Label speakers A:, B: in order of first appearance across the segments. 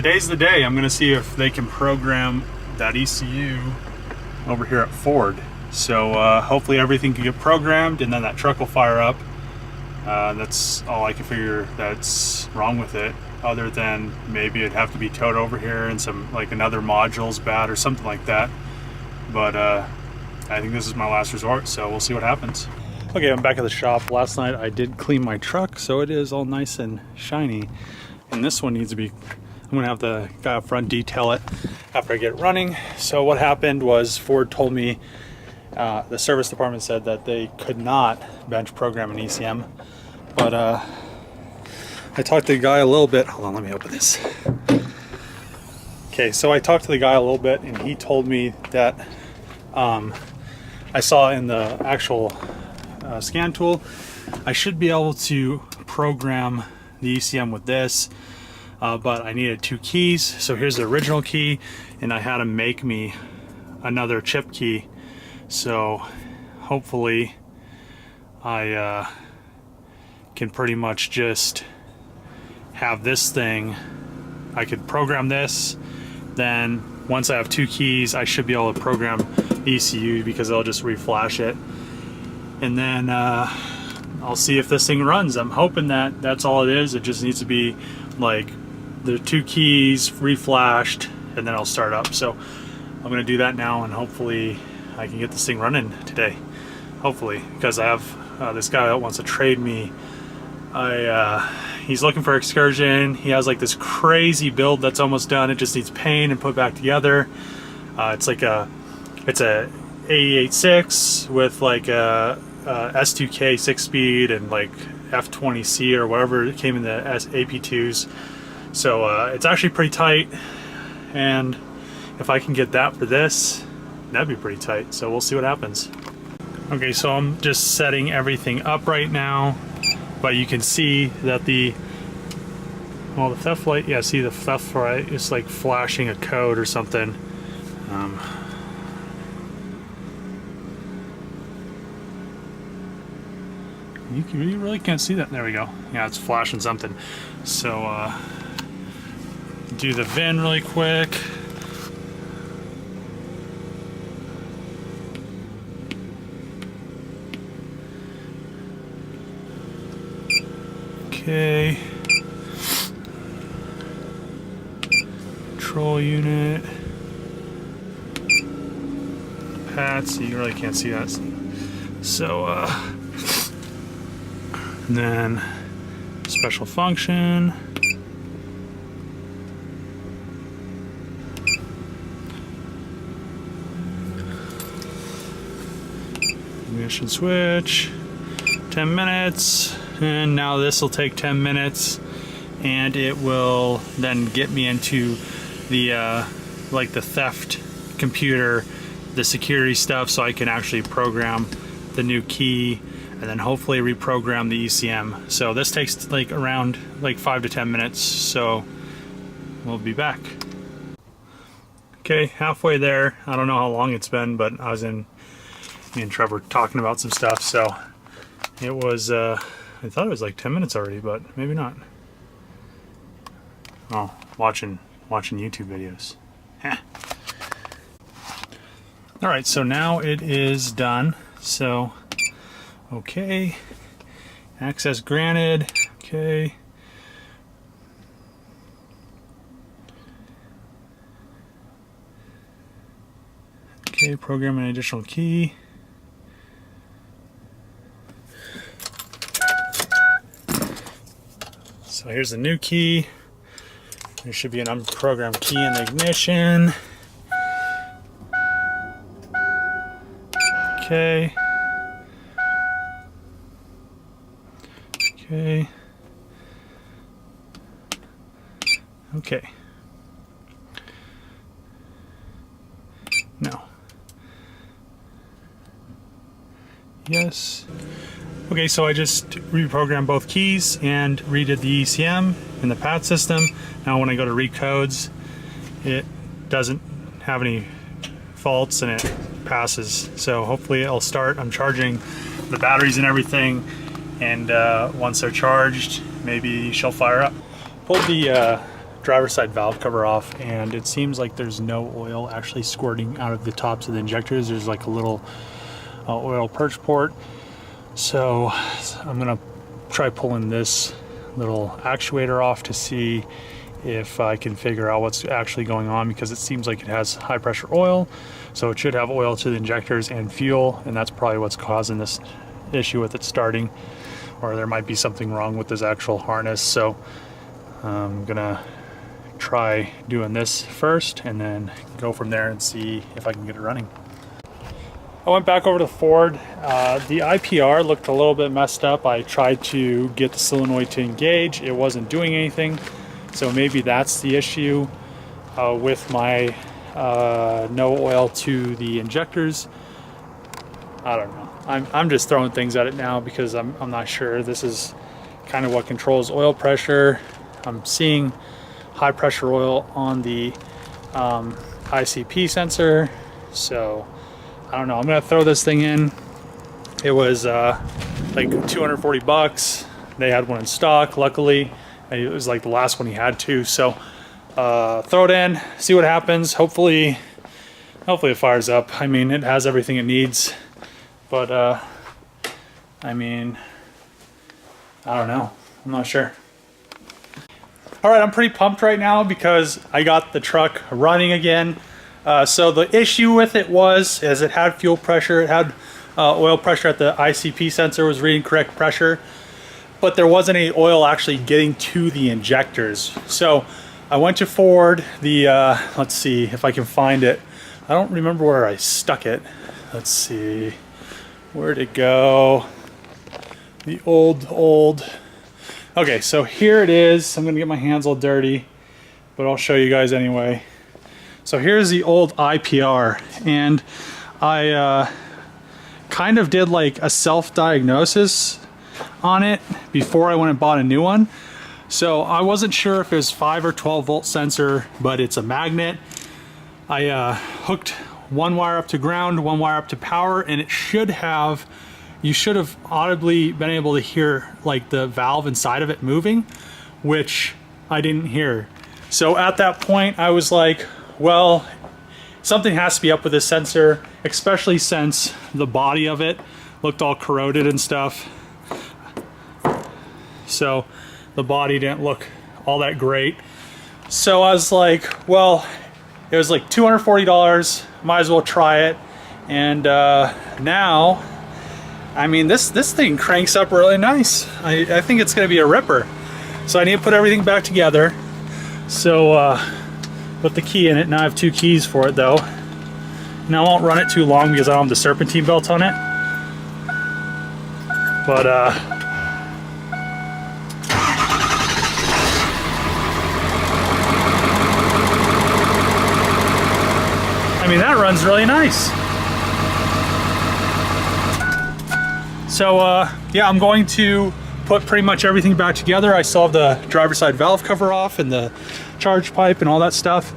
A: today's the day. I'm gonna see if they can program that ECU over here at Ford. So hopefully everything can get programmed and then that truck will fire up. That's all I can figure that's wrong with it, other than maybe it'd have to be towed over here and some, like, another module's bad or something like that. But I think this is my last resort, so we'll see what happens. Okay, I'm back at the shop. Last night I did clean my truck, so it is all nice and shiny. And this one needs to be, I'm gonna have the guy up front detail it after I get it running. So what happened was Ford told me, the service department said that they could not bench program an ECM. But I talked to the guy a little bit. Hold on, let me open this. Okay, so I talked to the guy a little bit and he told me that I saw in the actual scan tool, I should be able to program the ECM with this, but I needed 2 keys. So here's the original key, and I had to make me another chip key. So hopefully I can pretty much just have this thing. I could program this, then once I have 2 keys, I should be able to program ECU because they'll just reflash it. And then I'll see if this thing runs. I'm hoping that that's all it is. It just needs to be like the 2 keys reflashed, and then I'll start up. So I'm gonna do that now, and hopefully I can get this thing running today. Hopefully, because I have this guy that wants to trade me. He's looking for Excursion. He has like this crazy build that's almost done. It just needs paint and put back together. It's a AE86 with like a S2K 6-speed and like F20C or whatever it came in the AP2s. So it's actually pretty tight, and if I can get that for this, that'd be pretty tight. So we'll see what happens. Okay, so I'm just setting everything up right now, but you can see that the theft light, yeah, see the theft light is like flashing a code or something. You really can't see that. There we go. Yeah, it's flashing something. So do the VIN really quick. Okay. Control unit. Pats, you really can't see that. So and then special function. Ignition switch. 10 minutes. And now this will take 10 minutes, and it will then get me into the like the theft computer, the security stuff, so I can actually program the new key and then hopefully reprogram the ECM. So this takes like around like 5 to 10 minutes, so we'll be back. Okay, halfway there. I don't know how long it's been, but I was me and Trevor talking about some stuff, so it was I thought it was like 10 minutes already, but maybe not. Oh, watching YouTube videos. Alright, so now it is done. So, okay. Access granted. Okay. Okay, program an additional key. So here's the new key. There should be an unprogrammed key in the ignition. Okay. Okay. Okay. No. Yes. Okay, so I just reprogrammed both keys and redid the ECM in the PAT system. Now when I go to read codes, it doesn't have any faults and it passes. So hopefully it'll start. I'm charging the batteries and everything, and once they're charged, maybe she'll fire up. Pulled the driver's side valve cover off, and it seems like there's no oil actually squirting out of the tops of the injectors. There's like a little oil purge port. So I'm gonna try pulling this little actuator off to see if I can figure out what's actually going on, because it seems like it has high pressure oil, so it should have oil to the injectors and fuel, and that's probably what's causing this issue with it starting, or there might be something wrong with this actual harness. So I'm gonna try doing this first and then go from there and see if I can get it running. I went back over to Ford. The IPR looked a little bit messed up. I tried to get the solenoid to engage. It wasn't doing anything. So maybe that's the issue with my no oil to the injectors. I don't know. I'm just throwing things at it now because I'm not sure. This is kind of what controls oil pressure. I'm seeing high pressure oil on the ICP sensor. So I don't know. I'm gonna throw this thing in. It was like 240 bucks. They had one in stock, luckily. It was like the last one he had too. So throw it in, see what happens. Hopefully it fires up. I mean, it has everything it needs, but I mean, I don't know. I'm not sure. All right, I'm pretty pumped right now because I got the truck running again. So the issue with it is it had fuel pressure, it had oil pressure at the ICP sensor, was reading correct pressure, but there wasn't any oil actually getting to the injectors. So I went to Ford, let's see if I can find it. I don't remember where I stuck it. Let's see, where'd it go? The old. Okay, so here it is. I'm gonna get my hands all dirty, but I'll show you guys anyway. So here's the old IPR, and I kind of did like a self-diagnosis on it before I went and bought a new one. So I wasn't sure if it was 5 or 12 volt sensor, but it's a magnet. I hooked one wire up to ground, one wire up to power, and it should have, you should have audibly been able to hear like the valve inside of it moving, which I didn't hear. So at that point I was like, well, something has to be up with this sensor, especially since the body of it looked all corroded and stuff. So the body didn't look all that great. So I was like, well, it was like $240, might as well try it. And now, I mean, this thing cranks up really nice. I think it's gonna be a ripper. So I need to put everything back together. So put the key in it. Now I have 2 keys for it though. Now I won't run it too long because I don't have the serpentine belt on it. But I mean, that runs really nice. So yeah, I'm going to put pretty much everything back together. I still have the driver's side valve cover off and the charge pipe and all that stuff.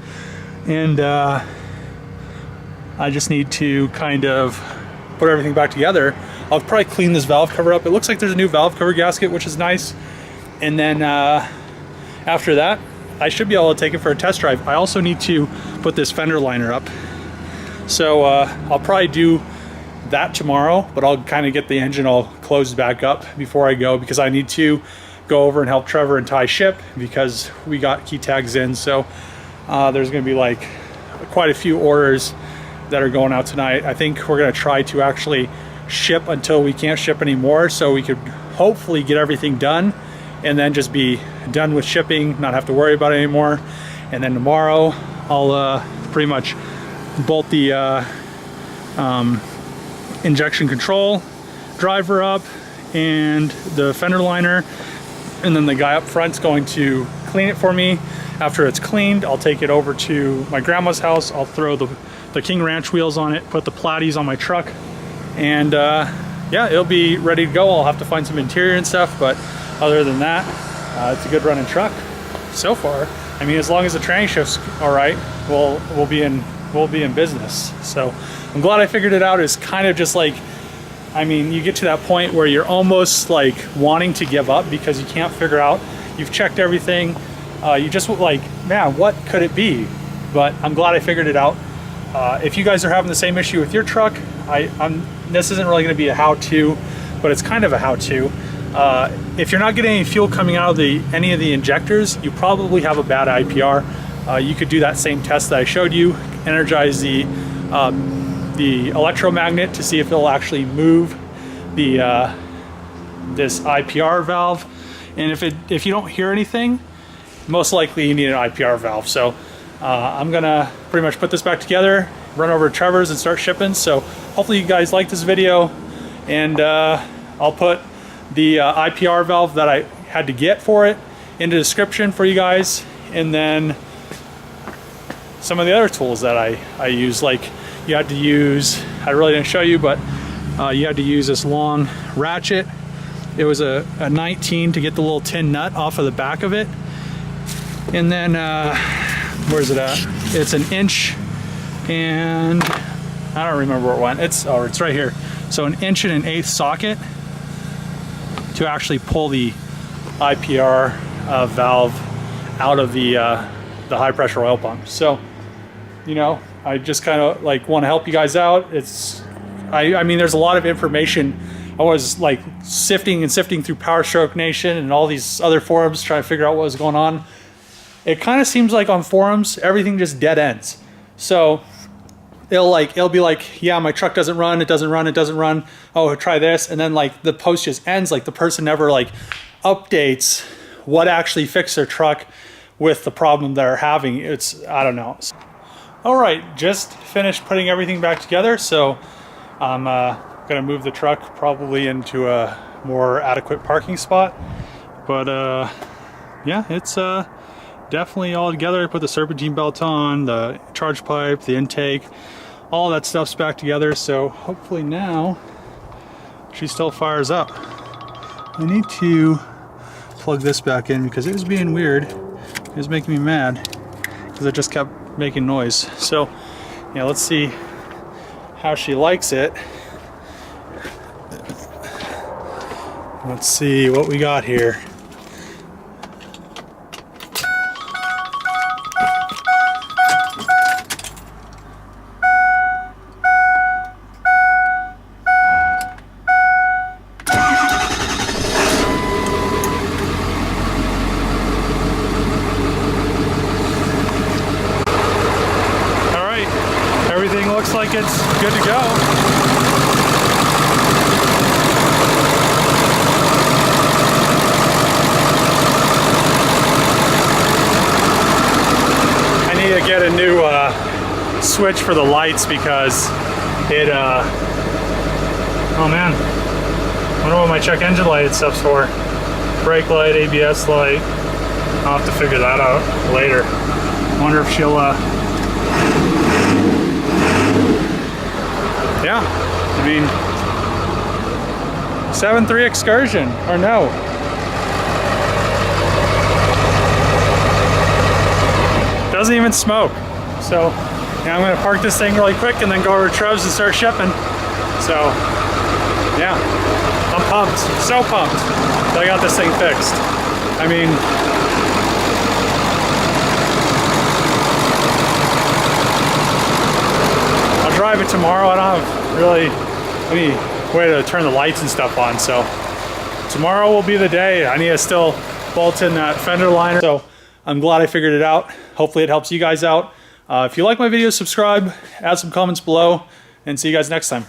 A: And I just need to kind of put everything back together. I'll probably clean this valve cover up. It looks like there's a new valve cover gasket, which is nice. And then after that, I should be able to take it for a test drive. I also need to put this fender liner up. So I'll probably do that tomorrow, but I'll kind of get the engine all closed back up before I go, because I need to go over and help Trevor and Ty ship because we got key tags in. So there's going to be like quite a few orders that are going out tonight. I think we're going to try to actually ship until we can't ship anymore, so we could hopefully get everything done and then just be done with shipping, not have to worry about it anymore. And then tomorrow I'll pretty much bolt the injection control driver up and the fender liner, and then the guy up front's going to clean it for me. After it's cleaned, I'll take it over to my grandma's house. I'll throw the King Ranch wheels on it, put the Platies on my truck, and yeah, it'll be ready to go. I'll have to find some interior and stuff, but other than that, it's a good running truck so far. I mean, as long as the tranny shift's all right, we'll be in business. So I'm glad I figured it out. It's kind of just like, I mean, you get to that point where you're almost like wanting to give up because you can't figure out, you've checked everything, you just like, man, what could it be? But I'm glad I figured it out. If you guys are having the same issue with your truck, this isn't really going to be a how-to, but it's kind of a how-to. If you're not getting any fuel coming out of any of the injectors, you probably have a bad IPR. You could do that same test that I showed you, energize the electromagnet to see if it'll actually move this IPR valve. And if you don't hear anything, most likely you need an IPR valve. So I'm gonna pretty much put this back together, run over to Trevor's and start shipping. So hopefully you guys like this video, and I'll put the IPR valve that I had to get for it in the description for you guys, and then some of the other tools that I use. Like, you had to use, I really didn't show you, but you had to use this long ratchet. It was a 19 to get the little tin nut off of the back of it. And then, where's it at? It's 1 inch, and I don't remember where it went. It's right here. So 1 inch and 1/8 socket to actually pull the IPR valve out of the high pressure oil pump. So, you know, I just kind of like want to help you guys out. I mean, there's a lot of information. I was like sifting through PowerStroke Nation and all these other forums trying to figure out what was going on. It kind of seems like on forums, everything just dead ends. So it'll be like, yeah, my truck doesn't run, it doesn't run. Oh, try this. And then like the post just ends. Like the person never like updates what actually fixed their truck with the problem they're having. I don't know. All right, just finished putting everything back together. So I'm gonna move the truck probably into a more adequate parking spot. But yeah, it's definitely all together. I put the serpentine belt on, the charge pipe, the intake, all that stuff's back together. So hopefully now she still fires up. I need to plug this back in because it was being weird. It was making me mad because it just kept making noise. So yeah, let's see how she likes it. Let's see what we got here. Everything looks like it's good to go. I need to get a new switch for the lights because it, oh man, I wonder what my check engine light stuff's for. Brake light, ABS light. I'll have to figure that out later. I wonder if she'll, yeah, I mean, 7.3 Excursion, or no. Doesn't even smoke. So, yeah, I'm gonna park this thing really quick and then go over to Trev's and start shipping. So, yeah, I'm pumped, so pumped that I got this thing fixed. I mean, drive it tomorrow. I don't have really any way to turn the lights and stuff on, so tomorrow will be the day. I need to still bolt in that fender liner, so I'm glad I figured it out. Hopefully it helps you guys out. If you like my videos, subscribe, add some comments below, and see you guys next time.